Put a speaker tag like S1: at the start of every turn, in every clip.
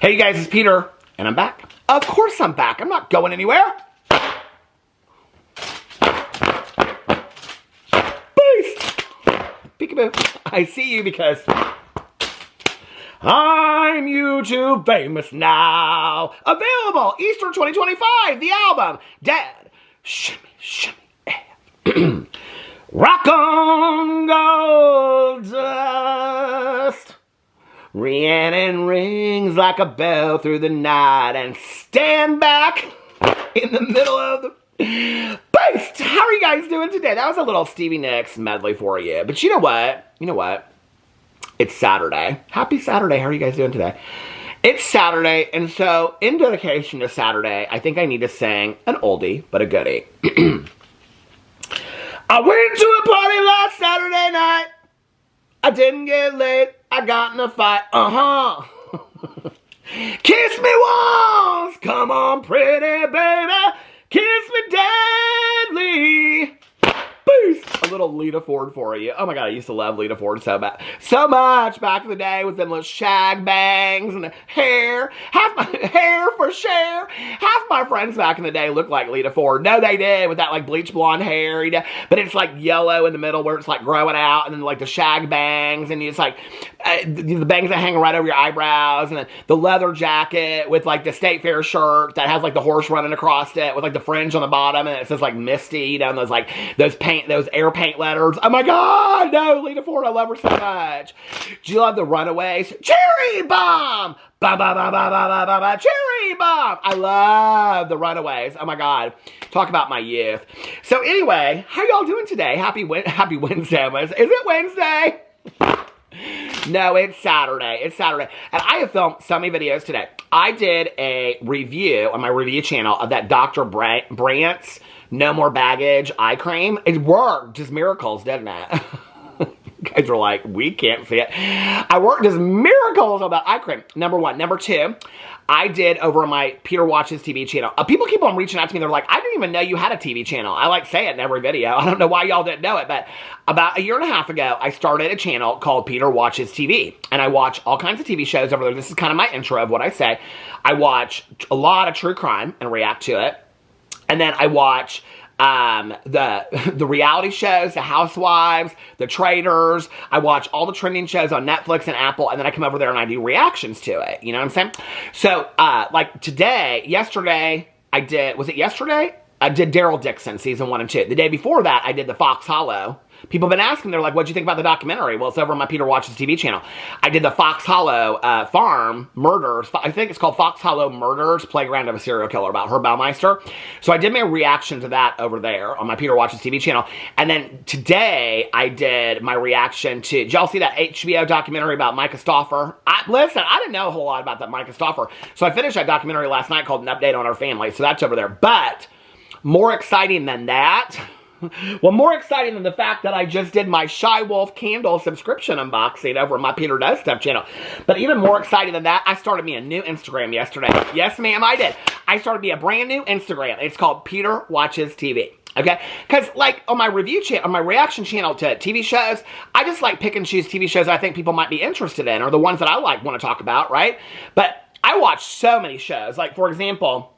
S1: Hey you guys, it's Peter, and I'm back. Of course I'm back. I'm not going anywhere. Beast! Peekaboo. I see you because I'm YouTube famous now. Available Easter 2025, the album. Dad, shimmy, shimmy. Rock on gold dust. Rhiannon rings like a bell through the night and stand back in the middle of the beast. How are you guys doing today? That was a little Stevie Nicks medley for you. But you know what? It's Saturday. Happy Saturday. How are you guys doing today? It's Saturday, and so in dedication to Saturday, I think I need to sing an oldie but a goodie. I went to a party last Saturday night. I didn't get late. I got in a fight. Kiss me once. Come on, pretty baby. Kiss me deadly. Boost. A little Lita Ford for you. Oh my God, I used to love Lita Ford so much back in the day with them little shag bangs and the hair. Half my hair for share. Half my friends back in the day looked like Lita Ford. No, they did, with that like bleach blonde hair, you know. But it's like yellow in the middle where it's like growing out, and then like the shag bangs, and it's like the bangs that hang right over your eyebrows, and then the leather jacket with like the State Fair shirt that has like the horse running across it with like the fringe on the bottom, and it says like Misty, you know, and those air paint letters. Oh my God, no, Lita Ford, I love her so much. Do you love the Runaways? Cherry Bomb! Ba ba ba ba ba ba ba ba, Cherry Bomb! I love the Runaways. Oh my God, talk about my youth. So anyway, how y'all doing today? Happy Wednesday. Is it Wednesday? No, it's Saturday. It's Saturday. And I have filmed so many videos today. I did a review on my review channel of that Dr. Brandt's No More Baggage eye cream. It worked. Just miracles, didn't it? You guys were like, we can't see it. I worked just miracles on that eye cream. Number one. Number two, I did over on my Peter Watches TV channel. People keep on reaching out to me. They're like, I didn't even know you had a TV channel. I like say it in every video. I don't know why y'all didn't know it, but about a year and a half ago, I started a channel called Peter Watches TV. And I watch all kinds of TV shows over there. This is kind of my intro of what I say. I watch a lot of true crime and react to it. And then I watch the reality shows, the Housewives, the Traders. I watch all the trending shows on Netflix and Apple, and then I come over there and I do reactions to it. You know what I'm saying? So, like yesterday, was it yesterday? I did Daryl Dixon, season 1 and 2. The day before that, I did the Fox Hollow. People have been asking, they're like, what'd you think about the documentary? Well, it's over on my Peter Watches TV channel. I did the Fox Hollow farm murders. I think it's called Fox Hollow Murders, Playground of a Serial Killer, about Herb Baumeister. So I did my reaction to that over there on my Peter Watches TV channel. And then today, I did my reaction to, did y'all see that HBO documentary about Micah Stauffer? Listen, I didn't know a whole lot about that Micah Stauffer. So I finished that documentary last night called An Update on Our Family. So that's over there. But more exciting than that, well, more exciting than the fact that I just did my Shy Wolf candle subscription unboxing over on my Peter Does Stuff channel. But even more exciting than that, I started me a new Instagram yesterday. Yes, ma'am, I did. I started me a brand new Instagram. It's called Peter Watches TV. Okay? Because, like, on my review channel, on my reaction channel to TV shows, I just like pick and choose TV shows I think people might be interested in, or the ones that I want to talk about, right? But I watch so many shows. Like, for example,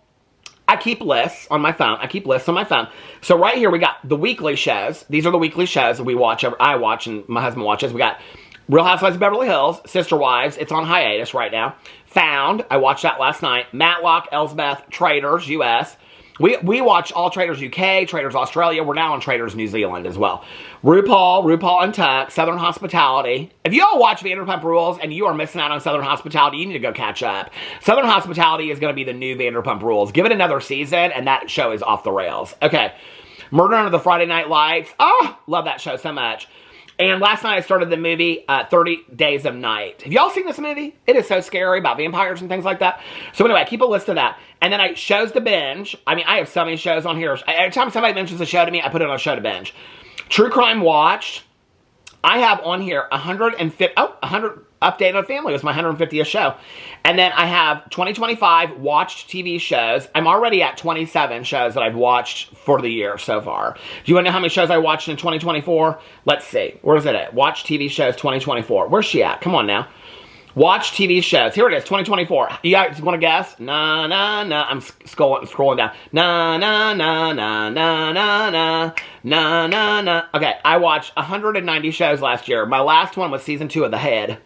S1: I keep lists on my phone. So right here we got the weekly shows. These are the weekly shows that we watch. I watch and my husband watches. We got Real Housewives of Beverly Hills, Sister Wives. It's on hiatus right now. Found. I watched that last night. Matlock, Elsbeth, Traders, US. We watch all Traders UK, Traders Australia. We're now on Traders New Zealand as well. RuPaul Untucked, Southern Hospitality. If you all watch Vanderpump Rules and you are missing out on Southern Hospitality, you need to go catch up. Southern Hospitality is going to be the new Vanderpump Rules. Give it another season and that show is off the rails. Okay. Murder Under the Friday Night Lights. Oh, love that show so much. And last night I started the movie 30 Days of Night. Have y'all seen this movie? It is so scary about vampires and things like that. So anyway, I keep a list of that. And then shows to binge. I mean, I have so many shows on here. Every time somebody mentions a show to me, I put it on a show to binge. True Crime Watched. I have on here 150, 100 Update on Family was my 150th show. And then I have 2025 watched TV shows. I'm already at 27 shows that I've watched for the year so far. Do you want to know how many shows I watched in 2024? Let's see. Where's it at? Watch TV shows 2024. Where's she at? Come on now. Watch TV shows. Here it is, 2024. You guys want to guess? Nah, nah, nah. I'm scrolling down. Nah, nah, nah, nah, nah, nah, nah, nah, nah, nah. Okay, I watched 190 shows last year. My last one was season 2 of The Head.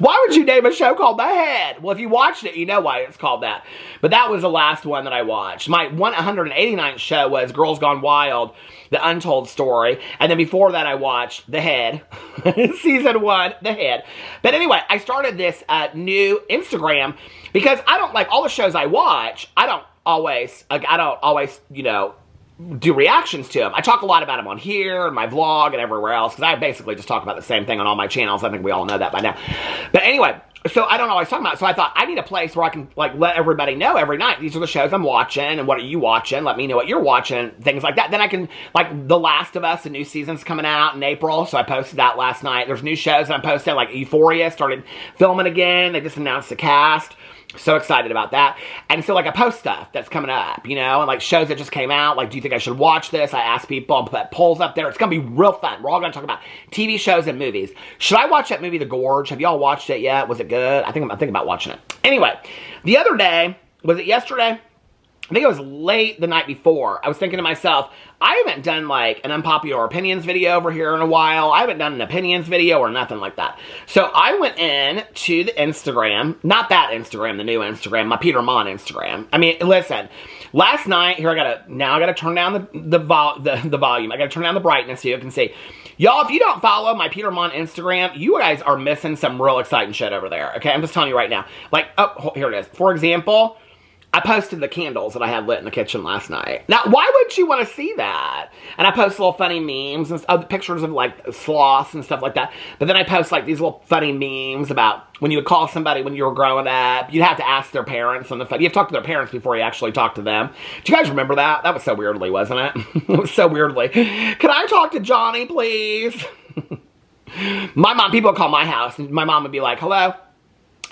S1: Why would you name a show called The Head? Well, if you watched it, you know why it's called that. But that was the last one that I watched. My 189th show was Girls Gone Wild, The Untold Story. And then before that, I watched The Head. Season 1, The Head. But anyway, I started this new Instagram because I don't like all the shows I watch. I don't always, you know, do reactions to them. I talk a lot about them on here, and my vlog, and everywhere else, because I basically just talk about the same thing on all my channels. I think we all know that by now. But anyway, so I don't always talk about it. So I thought, I need a place where I can, like, let everybody know every night, these are the shows I'm watching, and what are you watching? Let me know what you're watching, things like that. Then I can, like, The Last of Us, the new season's coming out in April, so I posted that last night. There's new shows that I'm posting, like Euphoria started filming again. They just announced the cast. So excited about that. And so, like, I post stuff that's coming up, you know, and, like, shows that just came out. Like, do you think I should watch this? I ask people, I'll put polls up there. It's going to be real fun. We're all going to talk about TV shows and movies. Should I watch that movie, The Gorge? Have y'all watched it yet? Was it good? I'm thinking about watching it. Anyway, the other day, was it yesterday? I think it was late the night before. I was thinking to myself, I haven't done, like, an unpopular opinions video over here in a while. I haven't done an opinions video or nothing like that. So I went in to the Instagram, not that Instagram, the new Instagram, my Peter Monn Instagram. I mean, listen, last night, here I gotta turn down the volume. I gotta turn down the brightness so you can see. Y'all, if you don't follow my Peter Monn Instagram, you guys are missing some real exciting shit over there. Okay, I'm just telling you right now. Like, oh, here it is. For example, I posted the candles that I had lit in the kitchen last night. Now, why would you want to see that? And I post little funny memes and pictures of, like, sloths and stuff like that. But then I post, like, these little funny memes about when you would call somebody when you were growing up. You'd have to ask their parents on the phone. You have to talk to their parents before you actually talk to them. Do you guys remember that? That was so weirdly, wasn't it? It was so weirdly. Can I talk to Johnny, please? My mom, people would call my house, and my mom would be like, hello?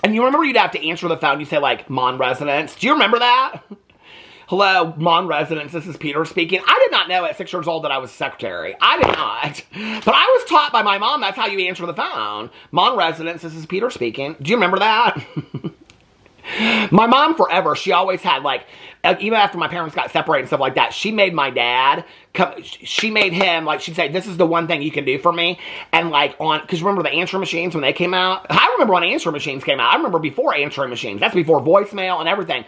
S1: And you remember you'd have to answer the phone, you say, like, Monn residence. Do you remember that? Hello, Monn residence, this is Peter speaking. I did not know at 6 years old that I was secretary. I did not. But I was taught by my mom, that's how you answer the phone. Monn residence, this is Peter speaking. Do you remember that? My mom forever, she always had, like, even after my parents got separated and stuff like that, she made my dad, she made him, like, she'd say, this is the one thing you can do for me. And, like, because remember the answering machines when they came out? I remember when answering machines came out. I remember before answering machines. That's before voicemail and everything.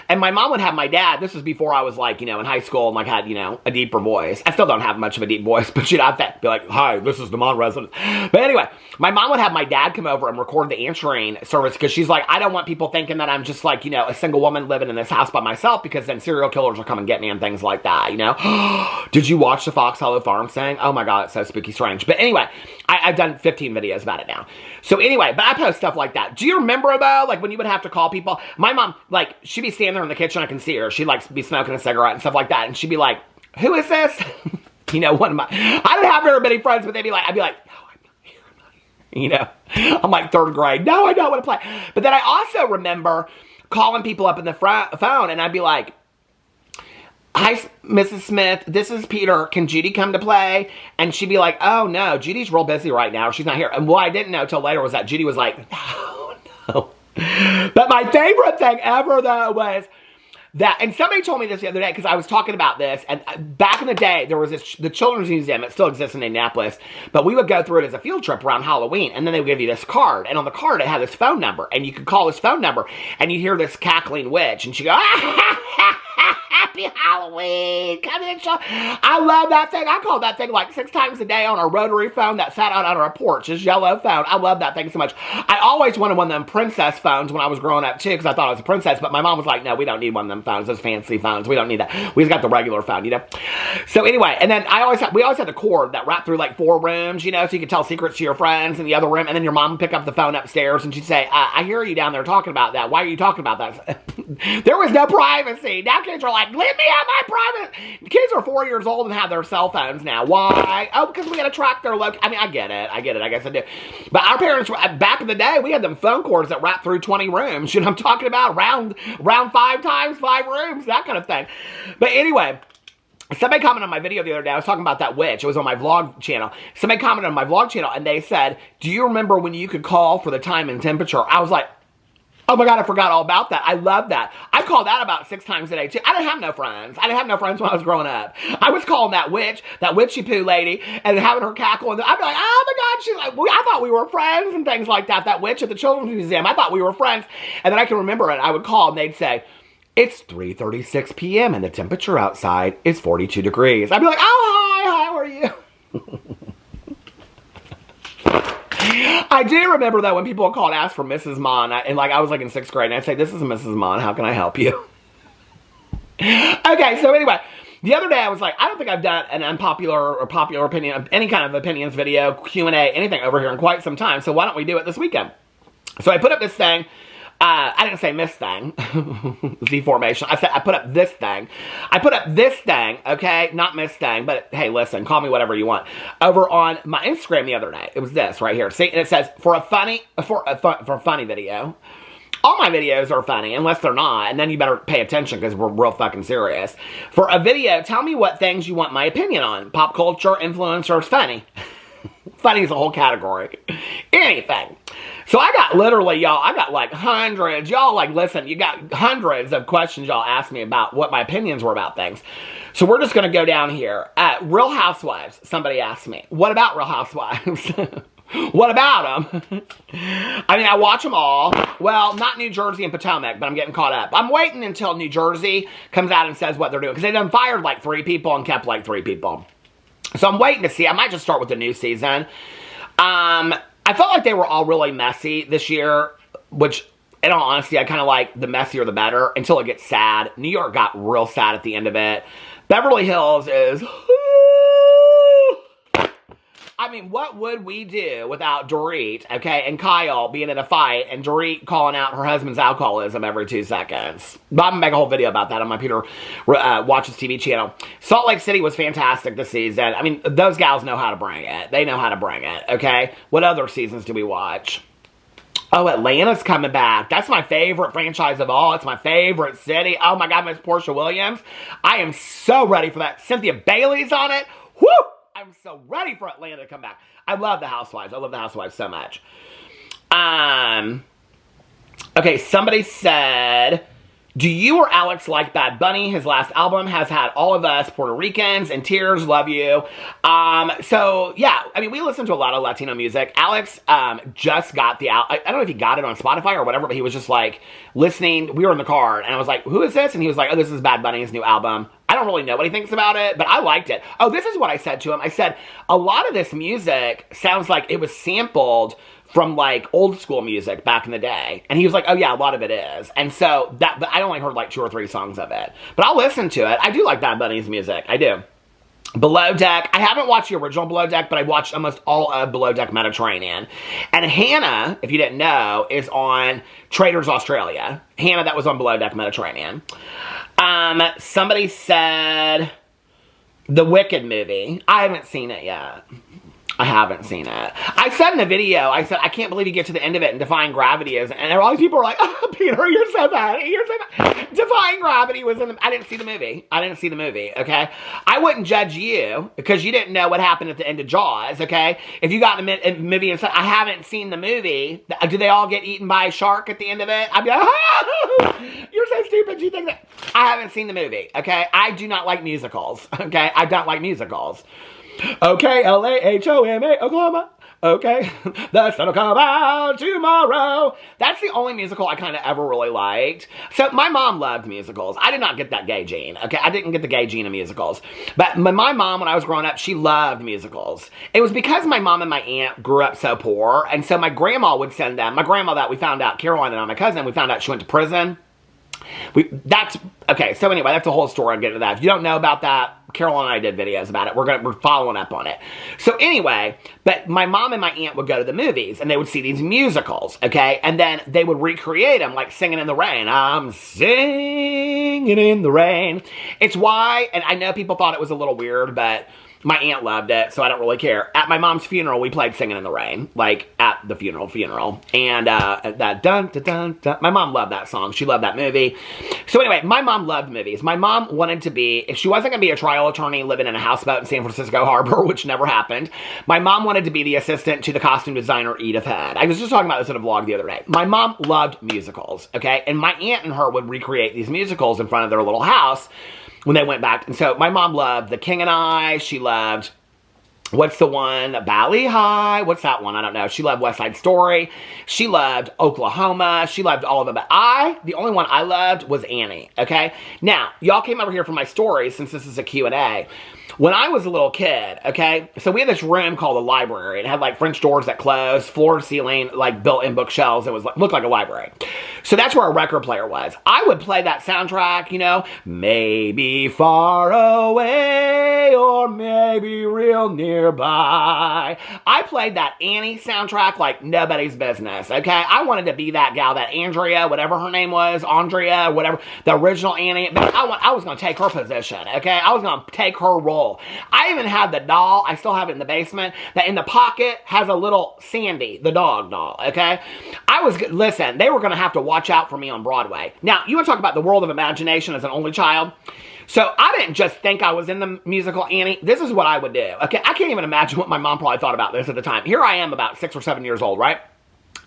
S1: And my mom would have my dad, this was before I was, like, you know, in high school and, like, had, you know, a deeper voice. I still don't have much of a deep voice, but she'd have to be like, hi, this is the Monn resident. But anyway, my mom would have my dad come over and record the answering service because she's like, I don't want people thinking that I'm just, like, you know, a single woman living in this house by myself because then serial killers will come and get me and things like that, you know? Did you watch the Fox Hollow Farm thing? Oh my God, it's so spooky strange. But anyway, I've done 15 videos about it now. So anyway, but I post stuff like that. Do you remember, though, like, when you would have to call people? My mom, like, she'd be standing there in the kitchen, I can see her. She'd, like, be smoking a cigarette and stuff like that, and she'd be like, who is this? You know, one of my, I didn't have very many friends, but they'd be like, I'd be like, no, I'm not here, I'm not here. You know, I'm like 3rd grade. No, I don't want to play. But then I also remember calling people up in the phone, and I'd be like, hi, Mrs. Smith, this is Peter. Can Judy come to play? And she'd be like, oh, no, Judy's real busy right now. She's not here. And what I didn't know till later was that Judy was like, no. But my favorite thing ever, though, was that, and somebody told me this the other day, because I was talking about this, and back in the day, there was the Children's Museum. It still exists in Indianapolis, but we would go through it as a field trip around Halloween, and then they would give you this card, and on the card, it had this phone number, and you could call this phone number, and you'd hear this cackling witch, and she'd go, happy Halloween, come in, show. I love that thing. I called that thing like 6 times a day on a rotary phone that sat out on our porch, this yellow phone. I love that thing so much. I always wanted one of them princess phones when I was growing up too, because I thought I was a princess, but my mom was like, no, we don't need one of them phones, those fancy phones. We don't need that. We just got the regular phone, you know? So anyway, and then we always had the cord that wrapped through like 4 rooms, you know, so you could tell secrets to your friends in the other room, and then your mom would pick up the phone upstairs and she'd say, I hear you down there talking about that. Why are you talking about that? There was no privacy. Now kids are like, let me have my private. Kids are 4 years old and have their cell phones now. Why? Oh, because we got to track their location. I mean, I get it. I guess I do. But our parents, back in the day, we had them phone cords that wrapped through 20 rooms. You know, I'm talking about round 5 times 5 rooms, that kind of thing. But anyway, somebody commented on my video the other day. I was talking about that witch. It was on my vlog channel. Somebody commented on my vlog channel and they said, do you remember when you could call for the time and temperature? I was like, oh my God, I forgot all about that. I love that. I called that about 6 times a day too. I didn't have no friends. I didn't have no friends when I was growing up. I was calling that witch, that witchy poo lady, and having her cackle. And I'd be like, oh my God, she's like, I thought we were friends and things like that. That witch at the Children's Museum, I thought we were friends. And then I can remember it. I would call and they'd say, it's 3:36 p.m. and the temperature outside is 42 degrees. I'd be like, oh, hi, how are you? I do remember that when people would call and ask for Mrs. Monn, and like I was like in 6th grade, and I'd say, this is Mrs. Monn, how can I help you? Okay, so anyway, the other day I was like, I don't think I've done an unpopular or popular opinion, any kind of opinions video, Q&A, anything over here in quite some time, so why don't we do it this weekend? So I put up this thing. I didn't say Miss Thing, Z formation. I said I put up this thing. I put up this thing, okay? Not Miss Thing, but hey, listen, call me whatever you want. Over on my Instagram the other day. It was this right here. See, and it says, for a funny video. All my videos are funny, unless they're not, and then you better pay attention because we're real fucking serious. For a video, tell me what things you want my opinion on. Pop culture, influencers, funny. Funny is a whole category. Anything. So I got literally, y'all, I got like hundreds. Y'all like, listen, you got hundreds of questions y'all asked me about what my opinions were about things. So we're just going to go down here. Real Housewives, somebody asked me. What about Real Housewives? What about them? I mean, I watch them all. Well, not New Jersey and Potomac, but I'm getting caught up. I'm waiting until New Jersey comes out and says what they're doing. Because they done fired like 3 people and kept like 3 people. So I'm waiting to see. I might just start with the new season. I felt like they were all really messy this year, which, in all honesty, I kind of like the messier the better until it gets sad. New York got real sad at the end of it. Beverly Hills is... I mean, what would we do without Dorit, okay, and Kyle being in a fight and Dorit calling out her husband's alcoholism every 2 seconds? But I'm going to make a whole video about that on my Peter Watches TV channel. Salt Lake City was fantastic this season. I mean, those gals know how to bring it. They know how to bring it, okay? What other seasons do we watch? Oh, Atlanta's coming back. That's my favorite franchise of all. It's my favorite city. Oh my God, Miss Portia Williams. I am so ready for that. Cynthia Bailey's on it. Woo! I'm so ready for Atlanta to come back. I love the Housewives. I love the Housewives so much. Okay, somebody said, do you or Alex like Bad Bunny? His last album has had all of us Puerto Ricans in tears. Love you. So, yeah, I mean, we listen to a lot of Latino music. Alex just got the I don't know if he got it on Spotify or whatever, but he was just like listening. We were in the car, and I was like, who is this? And he was like, oh, this is Bad Bunny's new album. I don't really know what he thinks about it, but I liked it. Oh, this is what I said to him. I said, a lot of this music sounds like it was sampled from like old school music back in the day. And he was like, oh yeah, a lot of it is. And so that, but I only heard like 2 or 3 songs of it. But I'll listen to it. I do like Bad Bunny's music. I do. Below Deck. I haven't watched the original Below Deck, but I watched almost all of Below Deck Mediterranean. And Hannah, if you didn't know, is on Traders Australia. Hannah, that was on Below Deck Mediterranean. Somebody said the Wicked movie. I haven't seen it yet. I haven't seen it. I said in the video, I said, I can't believe you get to the end of it and Defying Gravity is, and all these people are like, oh, Peter, you're so bad. You're so bad. Defying Gravity was in the, I didn't see the movie. I didn't see the movie, okay? I wouldn't judge you because you didn't know what happened at the end of Jaws, okay? If you got in the movie and said, I haven't seen the movie, do they all get eaten by a shark at the end of it? I'd be like, oh, you're so stupid. You think that? I haven't seen the movie, okay? I do not like musicals, okay? I don't like musicals. Okay, L-A-H-O-M-A, Oklahoma. Okay, the sun will come out tomorrow. That's the only musical I kind of ever really liked. So my mom loved musicals. I did not get that gay gene, okay? I didn't get the gay gene of musicals. But my mom, when I was growing up, she loved musicals. It was because my mom and my aunt grew up so poor, and so my grandma would send them. My grandma that we found out, Caroline and I, my cousin, we found out she went to prison. Okay, so anyway, that's a whole story. I'll get into that. If you don't know about that, Caroline and I did videos about it. We're following up on it. So anyway, but my mom and my aunt would go to the movies, and they would see these musicals, okay? And then they would recreate them, like Singing in the Rain. I'm singing in the rain. It's why, and I know people thought it was a little weird, but My aunt loved it, so I don't really care. At my mom's funeral, we played Singing in the Rain, like at the funeral. And that dun, dun, dun, dun. My mom loved that song. She loved that movie. So anyway, my mom loved movies. My mom wanted to be, if she wasn't going to be a trial attorney living in a houseboat in San Francisco Harbor, which never happened, my mom wanted to be the assistant to the costume designer Edith Head. I was just talking about this in a vlog the other day. My mom loved musicals, okay? And my aunt and her would recreate these musicals in front of their little house when they went back. And so my mom loved The King and I. She loved, what's the one? Bali High. What's that one? I don't know. She loved West Side Story. She loved Oklahoma. She loved all of them. But the only one I loved was Annie, okay? Now, y'all came over here for my stories since this is a Q&A. When I was a little kid, okay, so we had this room called the library. It had like French doors that closed, floor to ceiling, like built-in bookshelves. It was looked like a library. So that's where our record player was. I would play that soundtrack, you know, maybe far away or maybe real nearby. I played that Annie soundtrack like nobody's business, okay? I wanted to be that gal, that Andrea, whatever her name was, Andrea, whatever, the original Annie. But I was going to take her position, okay? I was going to take her role. I even had the doll, I still have it in the basement, that in the pocket has a little Sandy, the dog doll, okay? Listen, they were going to have to watch out for me on Broadway. Now, you want to talk about the world of imagination as an only child? So I didn't just think I was in the musical Annie. This is what I would do, okay? I can't even imagine what my mom probably thought about this at the time. Here I am about 6 or 7 years old, right?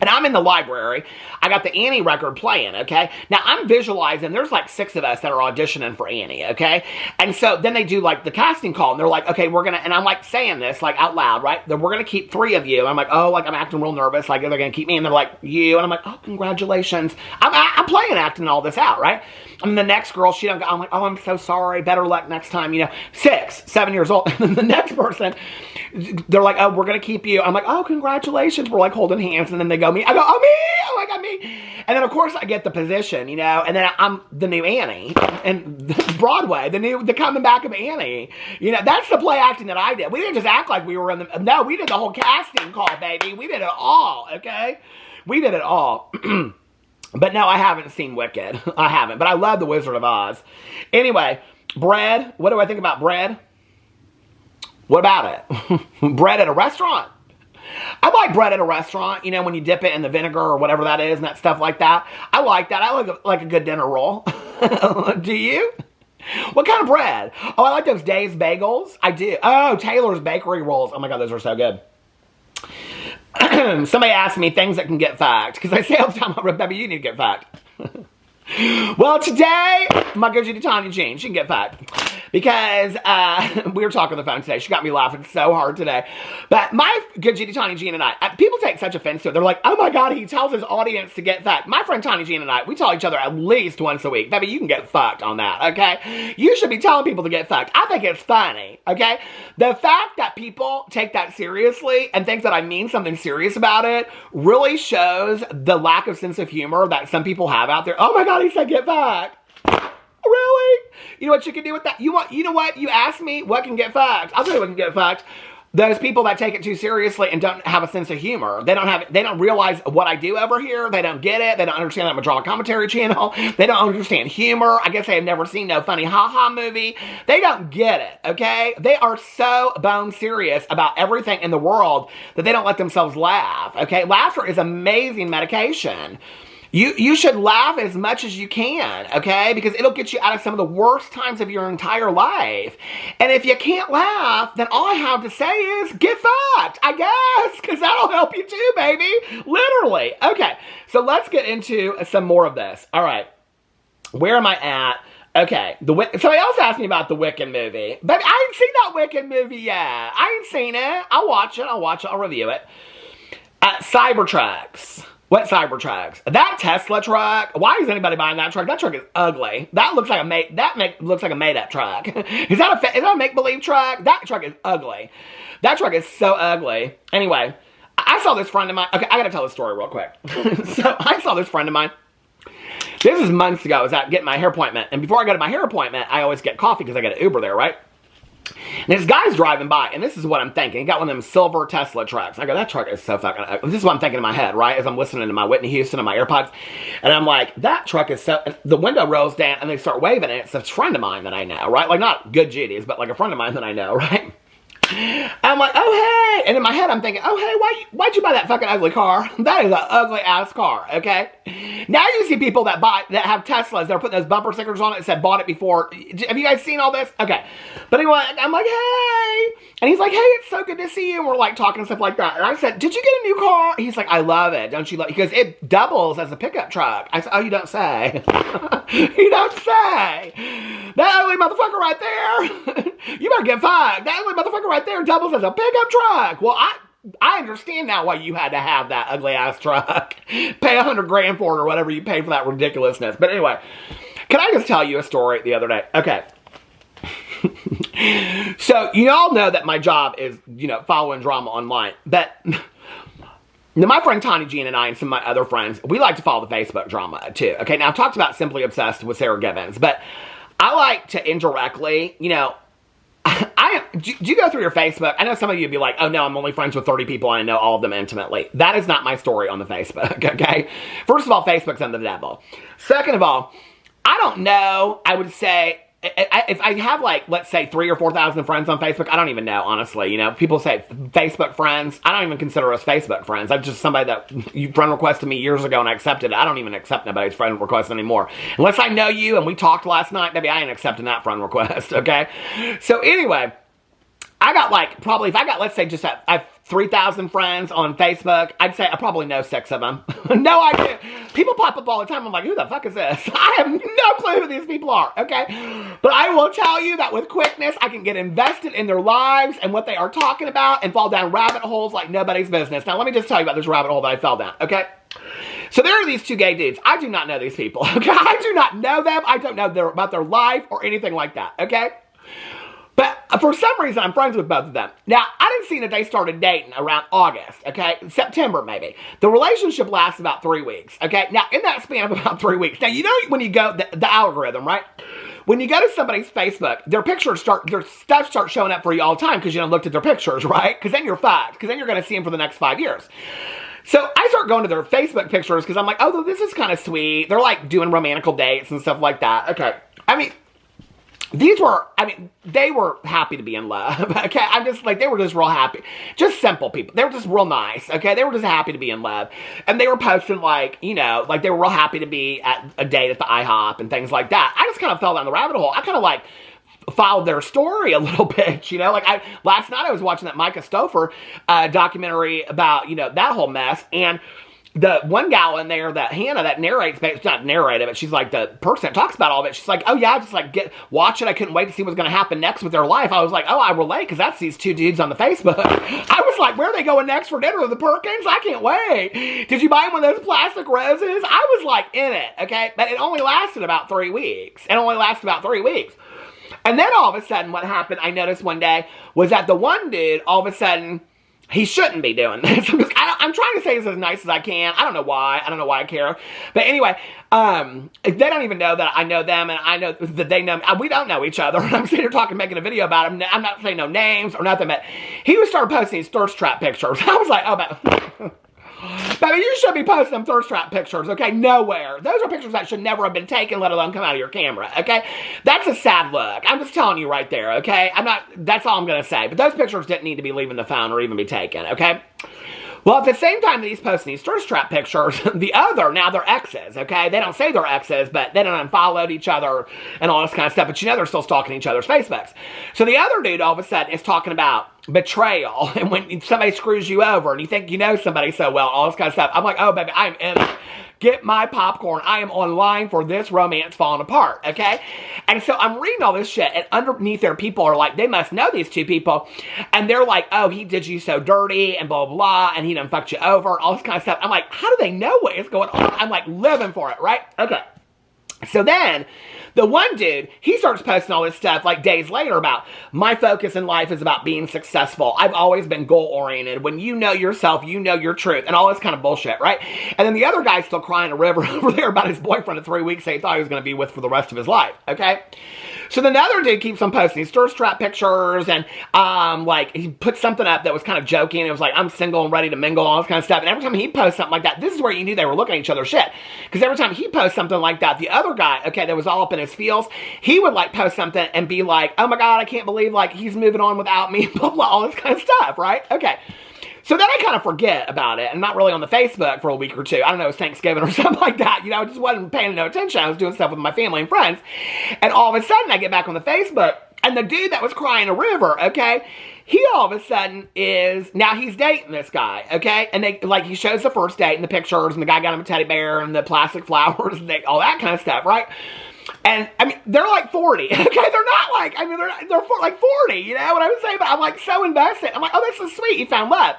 S1: And I'm in the library. I got the Annie record playing, okay? Now, I'm visualizing, there's like 6 of us that are auditioning for Annie, okay? And so then they do like the casting call, and they're like, okay, we're gonna, and I'm like saying this like out loud, right? That we're gonna keep 3 of you. And I'm like, oh, like I'm acting real nervous, like they're gonna keep me, and they're like, you, and I'm like, oh, congratulations. I'm playing acting all this out, right? And the next girl, she don't go, I'm like, oh, I'm so sorry, better luck next time, you know, 6, 7 years old. And then the next person, they're like, oh, we're gonna keep you. I'm like, oh, congratulations. We're like holding hands, and then they go, me. I go, oh, me. Oh my God, me. And then of course I get the position, you know, and then I'm the new Annie, and Broadway, the coming back of Annie. You know, that's the play acting that I did. We didn't just act like we were in the, no, we did the whole casting call, baby. We did it all, okay? We did it all. But no, I haven't seen Wicked. I haven't, but I love The Wizard of Oz. Anyway, bread. What do I think about bread? What about it? Bread at a restaurant. I like bread at a restaurant, you know, when you dip it in the vinegar or whatever that is and that stuff like that. I like that. I like a good dinner roll. Do you? What kind of bread? Oh, I like those Dave's bagels. I do. Oh, Taylor's bakery rolls. Oh my God, those are so good. Somebody asked me things that can get fucked, because I say all the time, Rebecca, you need to get fucked. Well, today, my good Judy Tanya Jean, she can get fucked. Because we were talking on the phone today. She got me laughing so hard today. But my good Judy Tanya Jean and I, people take such offense to it. They're like, oh my God, he tells his audience to get fucked. My friend Tanya Jean and I, we tell each other at least once a week, baby, you can get fucked on that, okay? You should be telling people to get fucked. I think it's funny, okay? The fact that people take that seriously and think that I mean something serious about it really shows the lack of sense of humor that some people have out there. Oh my God, he said get fucked. Really? You know what you can do with that? You know what? You asked me what can get fucked. I'll tell you what can get fucked. Those people that take it too seriously and don't have a sense of humor. They don't realize what I do over here. They don't get it. They don't understand that I'm a drama commentary channel. They don't understand humor. I guess they have never seen no funny ha-ha movie. They don't get it, okay? They are so bone serious about everything in the world that they don't let themselves laugh, okay? Laughter is amazing medication. You should laugh as much as you can, okay? Because it'll get you out of some of the worst times of your entire life. And if you can't laugh, then all I have to say is, get fucked, I guess. Because that'll help you too, baby. Literally. Okay, so let's get into some more of this. All right, where am I at? Okay, somebody else asked me about the Wicked movie. But I ain't seen that Wicked movie yet. I ain't seen it. I'll watch it. I'll review it. Cybertrucks. What Cybertrucks? That Tesla truck. Why is anybody buying that truck? That truck is ugly. That looks like a made-up truck. Is that a make-believe truck? That truck is ugly. That truck is so ugly. Anyway, I saw this friend of mine. Okay, I gotta tell this story real quick. So I saw this friend of mine. This is months ago. I was out getting my hair appointment, and before I go to my hair appointment, I always get coffee because I get an Uber there, right? And this guy's driving by, and this is what I'm thinking. He got one of them silver Tesla trucks. I go, that truck is so fucking ugly. This is what I'm thinking in my head, right? As I'm listening to my Whitney Houston and my AirPods. And I'm like, that truck is so... And the window rolls down, and they start waving, and it's a friend of mine that I know, right? Like, not good Judy's, but like a friend of mine that I know, right? I'm like, oh, hey. And in my head, I'm thinking, oh, hey, why'd you buy that fucking ugly car? That is an ugly ass car, okay? Now you see people that have Teslas, they're putting those bumper stickers on it that said bought it before. Have you guys seen all this? Okay. But anyway, I'm like, hey. And he's like, hey, it's so good to see you. And we're like talking and stuff like that. And I said, did you get a new car? He's like, I love it. Don't you love it? Because it doubles as a pickup truck. I said, oh, you don't say. You don't say. That ugly motherfucker right there. You better get fucked. That ugly motherfucker right there doubles as a pickup truck. Well, I understand now why you had to have that ugly ass truck. Pay $100 grand for it or whatever you pay for that ridiculousness. But anyway, can I just tell you a story the other day? Okay. So, you all know that my job is, following drama online. But now my friend Tawny Jean and I and some of my other friends, we like to follow the Facebook drama too. Okay, now I've talked about Simply Obsessed with Sarah Gibbons, but I like to indirectly, do you go through your Facebook? I know some of you would be like, oh no, I'm only friends with 30 people and I know all of them intimately. That is not my story on the Facebook, okay? First of all, Facebook's on the devil. Second of all, I don't know, I would say, if I have let's say 3,000 or 4,000 friends on Facebook, I don't even know, honestly. People say Facebook friends. I don't even consider us Facebook friends. I'm just somebody that you friend requested me years ago and I accepted it. I don't even accept nobody's friend request anymore. Unless I know you and we talked last night, maybe I ain't accepting that friend request, okay? So anyway, I got probably, if I got, let's say just I have 3,000 friends on Facebook, I'd say I probably know 6 of them. No idea. People pop up all the time. I'm like, who the fuck is this? I have no clue who these people are, okay? But I will tell you that with quickness, I can get invested in their lives and what they are talking about and fall down rabbit holes like nobody's business. Now, let me just tell you about this rabbit hole that I fell down, okay? So there are these 2 gay dudes. I do not know these people, okay? I do not know them. I don't know about their life or anything like that, okay? But for some reason, I'm friends with both of them. Now, I didn't see that they started dating around August, okay? September, maybe. The relationship lasts about 3 weeks, okay? Now, in that span of about 3 weeks. Now, when you go, the algorithm, right? When you go to somebody's Facebook, their stuff starts showing up for you all the time because you looked at their pictures, right? Because then you're fucked. Because then you're going to see them for the next 5 years. So I start going to their Facebook pictures because I'm like, oh, this is kind of sweet. They're doing romantical dates and stuff like that. Okay. I mean, they were happy to be in love, okay? I'm just they were just real happy. Just simple people. They were just real nice, okay? They were just happy to be in love. And they were posting they were real happy to be at a date at the IHOP and things like that. I just kind of fell down the rabbit hole. I kind of followed their story a little bit, last night I was watching that Micah Stouffer documentary about, that whole mess, and the one gal in there, that Hannah, that narrates, but it's not narrated, but she's the person that talks about all of it. She's like, oh yeah, just watch it. I couldn't wait to see what's going to happen next with their life. I was like, oh, I relate, because that's these 2 dudes on the Facebook. I was like, where are they going next for dinner? The Perkins? I can't wait. Did you buy one of those plastic roses? I was in it, okay? But it only lasted about 3 weeks. And then all of a sudden, what happened, I noticed one day, was that the one dude, all of a sudden, he shouldn't be doing this. I'm trying to say this as nice as I can. I don't know why. I don't know why I care. But anyway, they don't even know that I know them, and I know that they know me. We don't know each other. I'm sitting here talking, making a video about him. I'm not saying no names or nothing, but he would start posting these thirst trap pictures. I was like, oh, but baby, you should be posting them thirst trap pictures, okay? Nowhere. Those are pictures that should never have been taken, let alone come out of your camera, okay? That's a sad look. I'm just telling you right there, okay? That's all I'm going to say. But those pictures didn't need to be leaving the phone or even be taken, okay? Well, at the same time that he's posting these thirst trap pictures, now they're exes, okay? They don't say they're exes, but they don't unfollowed each other and all this kind of stuff. But they're still stalking each other's Facebooks. So the other dude all of a sudden is talking about betrayal and when somebody screws you over and you think you know somebody so well, all this kind of stuff. I'm like, oh, baby, I'm in it. Get my popcorn. I am online for this romance falling apart, okay? And so I'm reading all this shit, and underneath there, people are like, they must know these 2 people, and they're like, oh, he did you so dirty, and blah, blah, blah, and he done fucked you over, all this kind of stuff. I'm like, how do they know what is going on? I'm living for it, right? Okay. So then, the one dude, he starts posting all this stuff days later about, my focus in life is about being successful. I've always been goal-oriented. When you know yourself, you know your truth, and all this kind of bullshit, right? And then the other guy's still crying a river over there about his boyfriend of 3 weeks that he thought he was going to be with for the rest of his life, okay? So the other dude keeps on posting these thirst trap pictures, and like he put something up that was kind of joking. It was like, I'm single and ready to mingle, all this kind of stuff. And every time he posts something like that, this is where you knew they were looking at each other's shit. Because every time he posts something like that, the other guy, okay, that was all up in his feels, he would like post something and be like, oh my God, I can't believe like he's moving on without me, blah, blah, all this kind of stuff, right? Okay. So then I kind of forget about it. I'm not really on the Facebook for a week or two. I don't know, it was Thanksgiving or something like that. You know, I just wasn't paying no attention. I was doing stuff with my family and friends. And all of a sudden, I get back on the Facebook, and the dude that was crying a river, okay, he all of a sudden is, now he's dating this guy, okay? And they, like, he shows the first date and the pictures, and the guy got him a teddy bear and the plastic flowers and all that kind of stuff, right? And, I mean, they're like 40, okay? They're not like, I mean, they're like 40, you know what I'm saying? But I'm like so invested. I'm like, oh, this is sweet. He found love.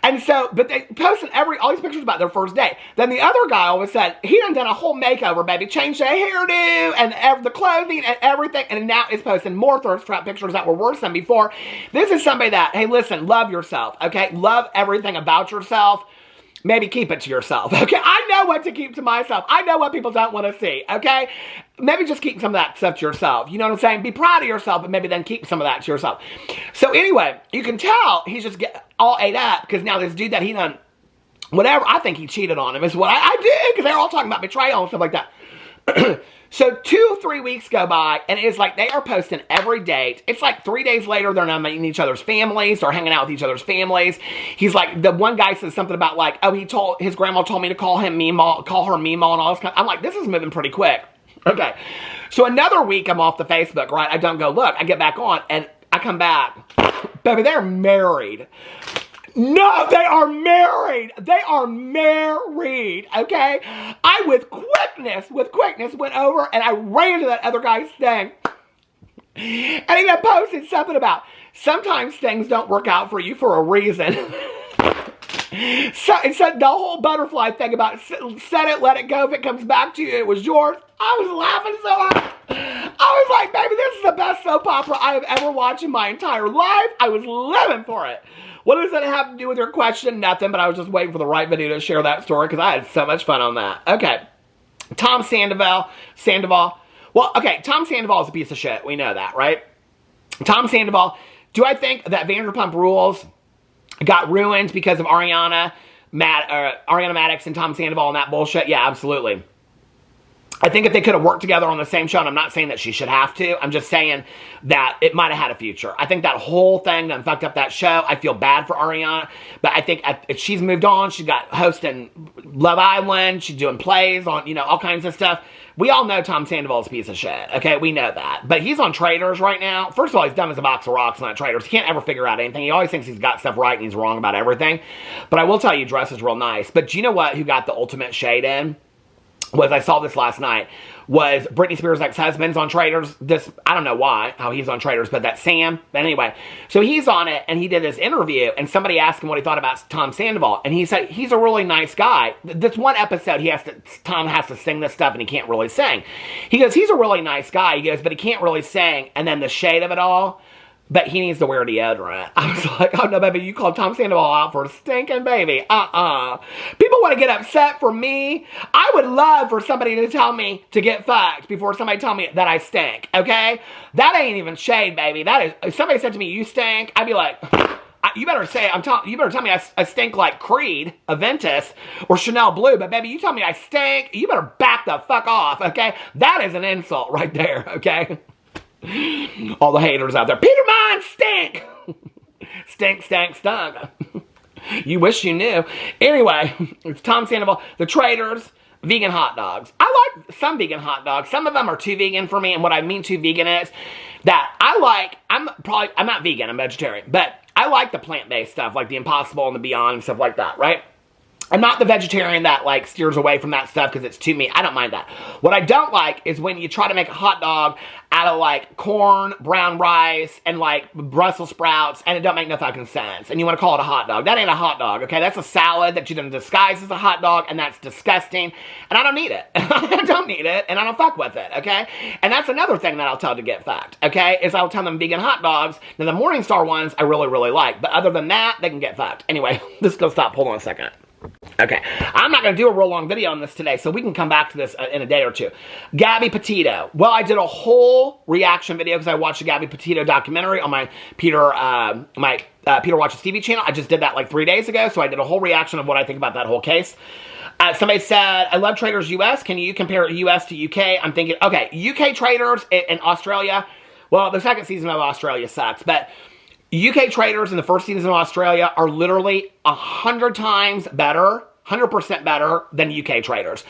S1: And so, but they posted all these pictures about their first date. Then the other guy, all of a sudden, he done a whole makeover, baby. Changed the hairdo and the clothing and everything. And now is posting more thirst trap pictures that were worse than before. This is somebody that, hey, listen, love yourself, okay? Love everything about yourself. Maybe keep it to yourself, okay? I know what to keep to myself. I know what people don't want to see, okay? Maybe just keep some of that stuff to yourself. You know what I'm saying? Be proud of yourself, but maybe then keep some of that to yourself. So anyway, you can tell he's just all ate up because now this dude that he done, whatever, I think he cheated on him is what I did, because they're all talking about betrayal and stuff like that. So 2-3 weeks go by, and it's like they are posting every date. It's like 3 days later, they're not meeting each other's families, or hanging out with each other's families. He's like, the one guy says something about like, oh, his grandma told me to call her Meemaw, and all this kind of, I'm like, this is moving pretty quick. Okay. So another week I'm off the Facebook, right? I don't go look. I get back on, and I come back. Baby, they're married. No, they are married. They are married, okay? I, with quickness, went over and I ran to that other guy's thing. And he had posted something about, sometimes things don't work out for you for a reason. So it said the whole butterfly thing about set it, let it go. If it comes back to you, it was yours. I was laughing so hard. I was like, baby, this is the best soap opera I have ever watched in my entire life. I was living for it. What does that have to do with your question? Nothing, but I was just waiting for the right video to share that story because I had so much fun on that. Okay. Tom Sandoval. Well, okay, Tom Sandoval is a piece of shit. We know that, right? Tom Sandoval. Do I think that Vanderpump Rules got ruined because of Ariana Madix and Tom Sandoval and that bullshit? Yeah, absolutely. I think if they could have worked together on the same show, and I'm not saying that she should have to, I'm just saying that it might have had a future. I think that whole thing done fucked up that show. I feel bad for Ariana, but I think if she's moved on, she got hosting Love Island, she's doing plays on, you know, all kinds of stuff. We all know Tom Sandoval's a piece of shit, okay? We know that. But he's on Traitors right now. First of all, he's dumb as a box of rocks on that Traitors. He can't ever figure out anything. He always thinks he's got stuff right and he's wrong about everything. But I will tell you, dress is real nice. But do you know what? Who got the ultimate shade in? Was, I saw this last night, was Britney Spears' ex-husband's on Traitors. This, I don't know why, how he's on Traitors, but that's Sam. But anyway, so he's on it, and he did this interview, and somebody asked him what he thought about Tom Sandoval, and he said, he's a really nice guy. This one episode, Tom has to sing this stuff, and he can't really sing. He goes, he's a really nice guy. He goes, but he can't really sing, and then the shade of it all, but he needs to wear deodorant. I was like, oh no, baby, you called Tom Sandoval out for a stinking baby. People want to get upset for me. I would love for somebody to tell me to get fucked before somebody tell me that I stink, okay? That ain't even shade, baby. That is, if somebody said to me, you stink, I'd be like, you better you better tell me I stink like Creed, Aventus, or Chanel Blue, but baby, you tell me I stink, you better back the fuck off, okay? That is an insult right there, okay? All the haters out there. Peter Monn stink. Stink, stank, stunk. You wish you knew. Anyway, it's Tom Sandoval. The Traitors, vegan hot dogs. I like some vegan hot dogs. Some of them are too vegan for me. And what I mean too vegan is that I'm not vegan, I'm vegetarian. But I like the plant-based stuff, like the Impossible and the Beyond and stuff like that, right? I'm not the vegetarian that, like, steers away from that stuff because it's too meat. I don't mind that. What I don't like is when you try to make a hot dog out of, like, corn, brown rice, and, like, Brussels sprouts, and it don't make no fucking sense. And you want to call it a hot dog. That ain't a hot dog, okay? That's a salad that you done disguise as a hot dog, and that's disgusting. And I don't need it. I don't need it, and I don't fuck with it, okay? And that's another thing that I'll tell to get fucked, okay? Is I'll tell them vegan hot dogs. Now, the Morningstar ones I really, really like. But other than that, they can get fucked. Anyway, this is going to stop. Hold on a second. Okay, I'm not going to do a real long video on this today, so we can come back to this in a day or two. Gabby Petito. Well, I did a whole reaction video because I watched the Gabby Petito documentary on my Peter Watches TV channel. I just did that like 3 days ago, so I did a whole reaction of what I think about that whole case. Somebody said, I love Traders US. Can you compare US to UK? I'm thinking, okay, UK Traders in Australia. Well, the second season of Australia sucks, but UK Traders in the first season of Australia are literally 100 times better, 100% better than UK Traders,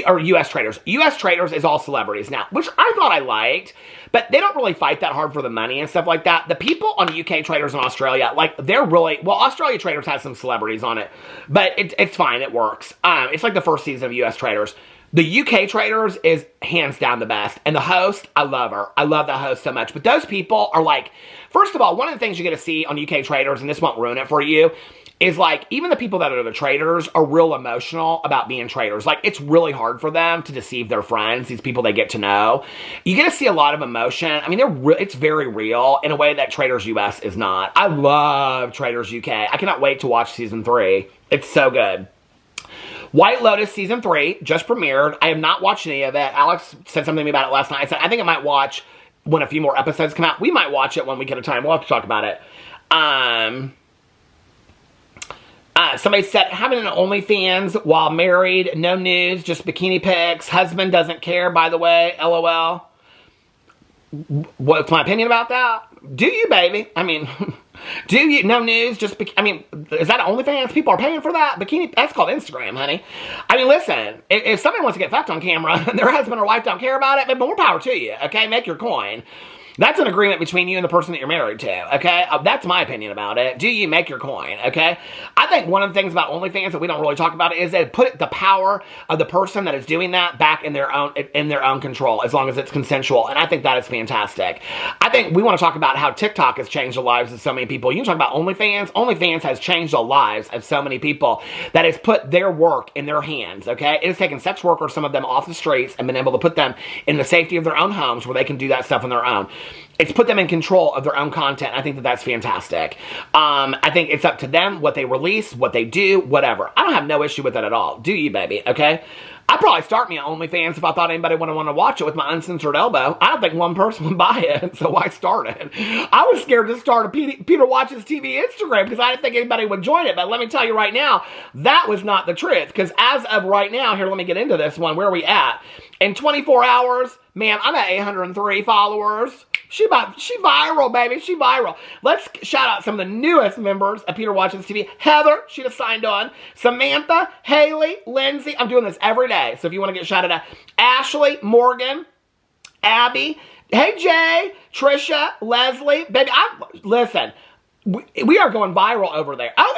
S1: or US Traders. US Traders is all celebrities now, which I thought I liked, but they don't really fight that hard for the money and stuff like that. The people on UK Traders in Australia, like, they're really, well, Australia Traders has some celebrities on it, but it's fine, it works. It's like the first season of US Traders. The UK Traders is hands down the best. And the host, I love her. I love the host so much. But those people are like, first of all, one of the things you get to see on UK Traders, and this won't ruin it for you, is like, even the people that are the traders are real emotional about being traders. Like, it's really hard for them to deceive their friends, these people they get to know. You get to see a lot of emotion. I mean, it's very real in a way that Traders US is not. I love Traders UK. I cannot wait to watch season 3. It's so good. White Lotus Season 3 just premiered. I have not watched any of it. Alex said something to me about it last night. I said, I think I might watch when a few more episodes come out. We might watch it one week at a time. We'll have to talk about it. Somebody said, having an OnlyFans while married, no news, just bikini pics. Husband doesn't care, by the way, LOL. What's my opinion about that? Do you, baby? I mean, do you? No news, just, I mean, is that OnlyFans? People are paying for that? Bikini, that's called Instagram, honey. I mean, listen, if somebody wants to get fucked on camera and their husband or wife don't care about it, but more power to you, okay? Make your coin. That's an agreement between you and the person that you're married to, okay? That's my opinion about it. Do you make your coin, okay? I think one of the things about OnlyFans that we don't really talk about is that put the power of the person that is doing that back in their own control, as long as it's consensual, and I think that is fantastic. I think we want to talk about how TikTok has changed the lives of so many people. You can talk about OnlyFans. OnlyFans has changed the lives of so many people that has put their work in their hands, okay? It has taken sex workers, some of them off the streets, and been able to put them in the safety of their own homes where they can do that stuff on their own. It's put them in control of their own content. I think that that's fantastic. I think it's up to them, what they release, what they do, whatever. I don't have no issue with that at all. Do you, baby? Okay? I'd probably start me on OnlyFans if I thought anybody would want to watch it with my uncensored elbow. I don't think one person would buy it, so why start it? I was scared to start a Peter Watches TV Instagram because I didn't think anybody would join it, but let me tell you right now, that was not the truth, because as of right now, here, let me get into this one. Where are we at? In 24 hours, man, I'm at 803 followers. She viral, baby. She viral. Let's shout out some of the newest members of Peter Watches TV. Heather, she just signed on. Samantha, Haley, Lindsay. I'm doing this every day, so if you want to get shouted out. Ashley, Morgan, Abby. Hey, Jay, Trisha, Leslie. Baby, listen. We are going viral over there. Oh,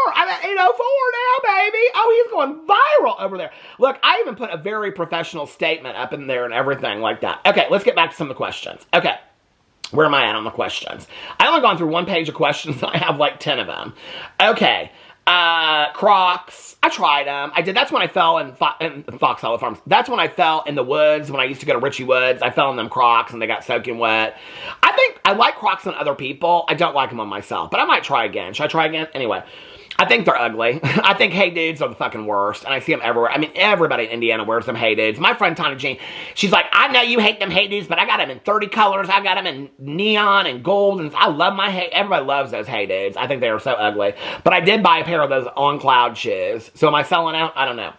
S1: 804. I'm at 804 now, baby. Oh, he's going viral over there. Look, I even put a very professional statement up in there and everything like that. Okay, let's get back to some of the questions. Okay, where am I at on the questions? I only gone through one page of questions. I have like 10 of them. Okay, Crocs. I tried them. I did. That's when I fell in Fox Hollow Farms. That's when I fell in the woods when I used to go to Richie Woods. I fell in them Crocs and they got soaking wet. I think I like Crocs on other people. I don't like them on myself, but I might try again. Should I try again? Anyway, I think they're ugly. I think Hey Dudes are the fucking worst, and I see them everywhere. I mean, everybody in Indiana wears them Hey Dudes. My friend Tana Jean, she's like, I know you hate them Hey Dudes, but I got them in 30 colors. I got them in neon and gold, and I love my Hey. Everybody loves those Hey Dudes. I think they are so ugly. But I did buy a pair of those On Cloud shoes. So am I selling out? I don't know.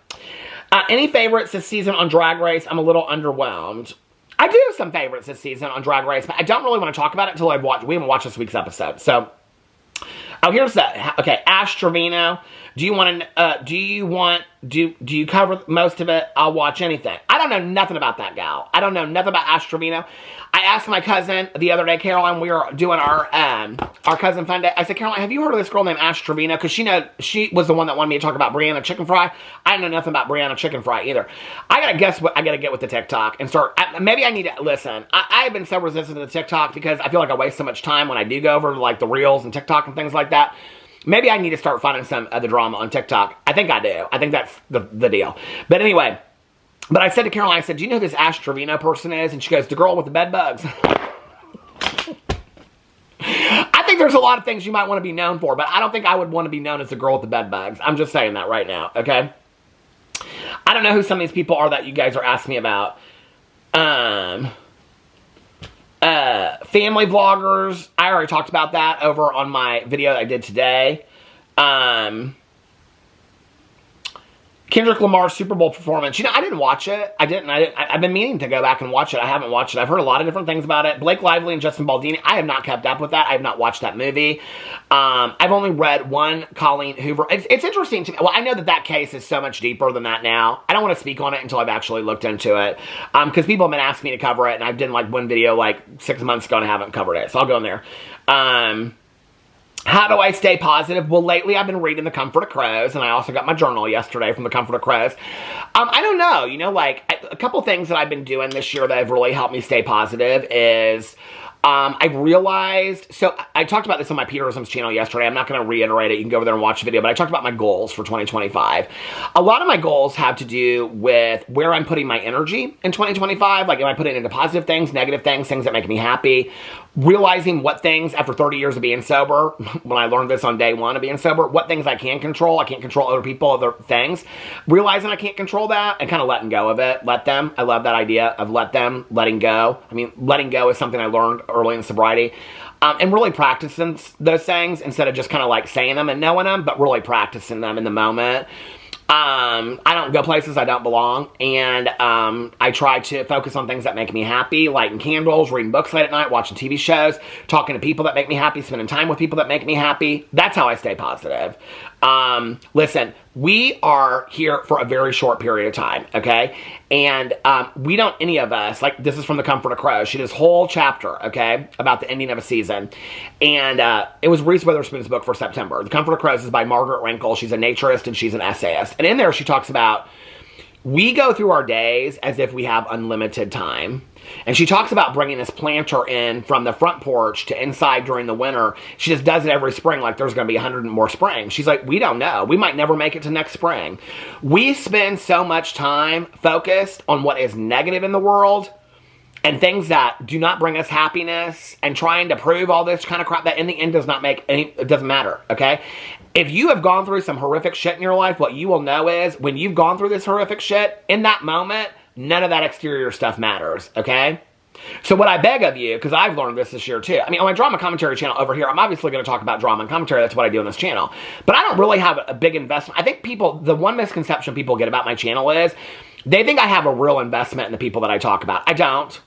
S1: Any favorites this season on Drag Race? I'm a little underwhelmed. I do have some favorites this season on Drag Race, but I don't really want to talk about it until we haven't watched this week's episode. So, oh, here's that. Okay, Ash Trevino. Do you cover most of it? I'll watch anything. I don't know nothing about that gal. I don't know nothing about Ash Trevino. I asked my cousin the other day, Caroline, we were doing our cousin fun day. I said, Caroline, have you heard of this girl named Ash Trevino? Because she was the one that wanted me to talk about Brianna Chicken Fry. I know nothing about Brianna Chicken Fry either. I gotta guess what I gotta get with the TikTok and start. Maybe I need to listen. I've been so resistant to the TikTok because I feel like I waste so much time when I do go over to like the Reels and TikTok and things like that. Maybe I need to start finding some of the drama on TikTok. I think I do. I think that's the deal. But anyway, but I said to Caroline, I said, do you know who this Ash Trevino person is? And she goes, the girl with the bed bugs. I think think there's a lot of things you might want to be known for, but I don't think I would want to be known as the girl with the bed bugs. I'm just saying that right now, okay? I don't know who some of these people are that you guys are asking me about. Family vloggers. I already talked about that over on my video that I did today. Kendrick Lamar's Super Bowl performance. You know, I didn't watch it. I've been meaning to go back and watch it. I haven't watched it. I've heard a lot of different things about it. Blake Lively and Justin Baldini. I have not kept up with that. I have not watched that movie. I've only read one Colleen Hoover. It's interesting to me. Well, I know that case is so much deeper than that now. I don't want to speak on it until I've actually looked into it. Because people have been asking me to cover it, and I've done like one video like 6 months ago and I haven't covered it. So I'll go in there. How do I stay positive? Well, lately I've been reading The Comfort of Crows, and I also got my journal yesterday from The Comfort of Crows. I don't know, you know, like, a couple things that I've been doing this year that have really helped me stay positive is, I've realized, so I talked about this on my Peterisms channel yesterday. I'm not going to reiterate it. You can go over there and watch the video, but I talked about my goals for 2025. A lot of my goals have to do with where I'm putting my energy in 2025. Like, am I putting it into positive things, negative things, things that make me happy? Realizing what things, after 30 years of being sober, when I learned this on day one of being sober, what things I can control. I can't control other people, other things. Realizing I can't control that and kind of letting go of it. Let them. I love that idea of letting go. I mean, letting go is something I learned early in sobriety. And really practicing those things instead of just kind of like saying them and knowing them, but really practicing them in the moment. I don't go places I don't belong, and I try to focus on things that make me happy, lighting candles, reading books late at night, watching TV shows, talking to people that make me happy, spending time with people that make me happy. That's how I stay positive. Listen, we are here for a very short period of time, okay? And we don't, any of us, like this is from The Comfort of Crows. She did this whole chapter, okay, about the ending of a season. And it was Reese Witherspoon's book for September. The Comfort of Crows is by Margaret Wrinkle. She's a naturist and she's an essayist. And in there she talks about, we go through our days as if we have unlimited time. And she talks about bringing this planter in from the front porch to inside during the winter. She just does it every spring like there's going to be 100 more springs. She's like, we don't know. We might never make it to next spring. We spend so much time focused on what is negative in the world and things that do not bring us happiness and trying to prove all this kind of crap that in the end does not make any, it doesn't matter, okay? If you have gone through some horrific shit in your life, what you will know is when you've gone through this horrific shit, in that moment, none of that exterior stuff matters, okay? So what I beg of you, because I've learned this year too. I mean, on my drama commentary channel over here, I'm obviously going to talk about drama and commentary. That's what I do on this channel. But I don't really have a big investment. I think people, the one misconception people get about my channel is they think I have a real investment in the people that I talk about. I don't.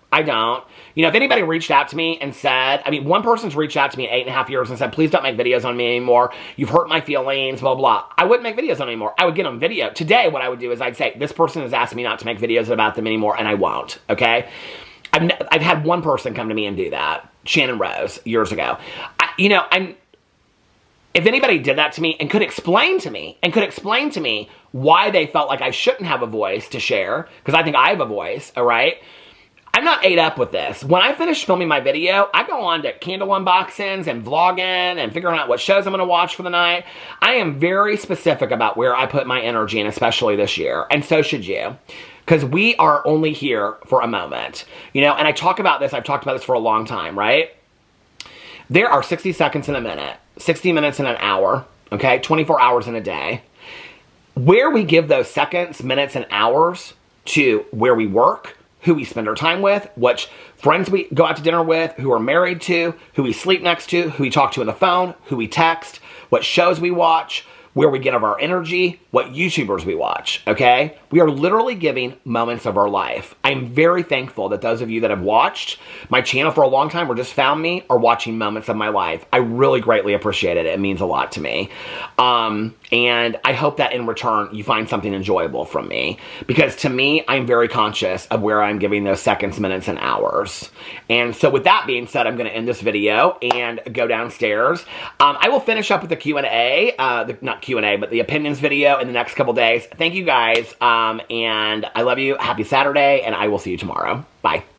S1: You know, if anybody reached out to me and said, I mean, one person's reached out to me in 8.5 years and said, please don't make videos on me anymore. You've hurt my feelings, blah, blah. I wouldn't make videos on them anymore. I would get on video. Today, what I would do is I'd say, this person has asked me not to make videos about them anymore, and I won't, okay? I've had one person come to me and do that, Shannon Rose, years ago. If anybody did that to me and could explain to me why they felt like I shouldn't have a voice to share, because I think I have a voice, all right? I'm not ate up with this. When I finish filming my video, I go on to candle unboxings and vlogging and figuring out what shows I'm going to watch for the night. I am very specific about where I put my energy in, especially this year. And so should you. Because we are only here for a moment. You know, and I talk about this, I've talked about this for a long time, right? There are 60 seconds in a minute, 60 minutes in an hour, okay? 24 hours in a day. Where we give those seconds, minutes, and hours to where we work, who we spend our time with, which friends we go out to dinner with, who we're married to, who we sleep next to, who we talk to on the phone, who we text, what shows we watch, where we get of our energy, what YouTubers we watch, okay? We are literally giving moments of our life. I'm very thankful that those of you that have watched my channel for a long time or just found me are watching moments of my life. I really greatly appreciate it. It means a lot to me. And I hope that in return, you find something enjoyable from me. Because to me, I'm very conscious of where I'm giving those seconds, minutes, and hours. And so with that being said, I'm going to end this video and go downstairs. I will finish up with the Q&A, not Q&A, but the opinions video in the next couple days. Thank you guys, and I love you. Happy Saturday, and I will see you tomorrow. Bye.